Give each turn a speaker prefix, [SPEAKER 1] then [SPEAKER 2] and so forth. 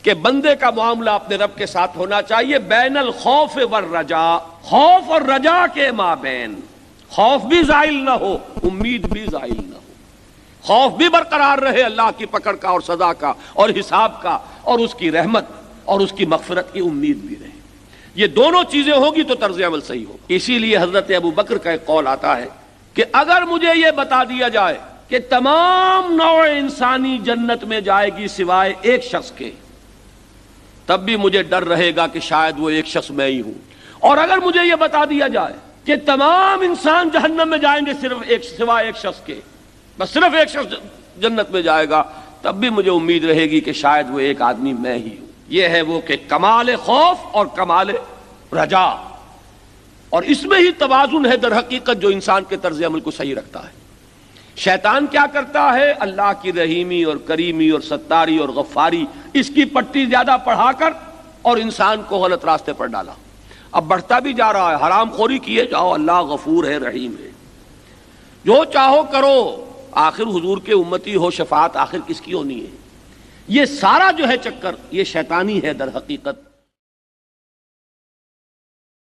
[SPEAKER 1] کہ بندے کا معاملہ اپنے رب کے ساتھ ہونا چاہیے بین الخوف والرجاء، خوف اور رجا کے مابین، خوف بھی زائل نہ ہو، امید بھی زائل نہ ہو، خوف بھی برقرار رہے اللہ کی پکڑ کا اور سزا کا اور حساب کا اور اس کی رحمت اور اس کی مغفرت کی امید بھی رہے۔ یہ دونوں چیزیں ہوگی تو طرز عمل صحیح ہوگا۔ اسی لیے حضرت ابو بکر کا ایک قول آتا ہے کہ اگر مجھے یہ بتا دیا جائے کہ تمام نوع انسانی جنت میں جائے گی سوائے ایک شخص کے، تب بھی مجھے ڈر رہے گا کہ شاید وہ ایک شخص میں ہی ہوں، اور اگر مجھے یہ بتا دیا جائے کہ تمام انسان جہنم میں جائیں گے سوائے ایک شخص کے، بس صرف ایک شخص جنت میں جائے گا، تب بھی مجھے امید رہے گی کہ شاید وہ ایک آدمی میں ہی ہوں۔ یہ ہے وہ کہ کمال خوف اور کمال رجا، اور اس میں ہی توازن ہے در حقیقت جو انسان کے طرز عمل کو صحیح رکھتا ہے۔ شیطان کیا کرتا ہے؟ اللہ کی رحیمی اور کریمی اور ستاری اور غفاری اس کی پٹی زیادہ پڑھا کر اور انسان کو غلط راستے پر ڈالا۔ اب بڑھتا بھی جا رہا ہے، حرام خوری کیے جاؤ، اللہ غفور ہے رحیم ہے، جو چاہو کرو، آخر حضور کے امتی ہو، شفاعت آخر کس کی ہونی ہے؟ یہ سارا جو ہے چکر یہ شیطانی ہے در حقیقت۔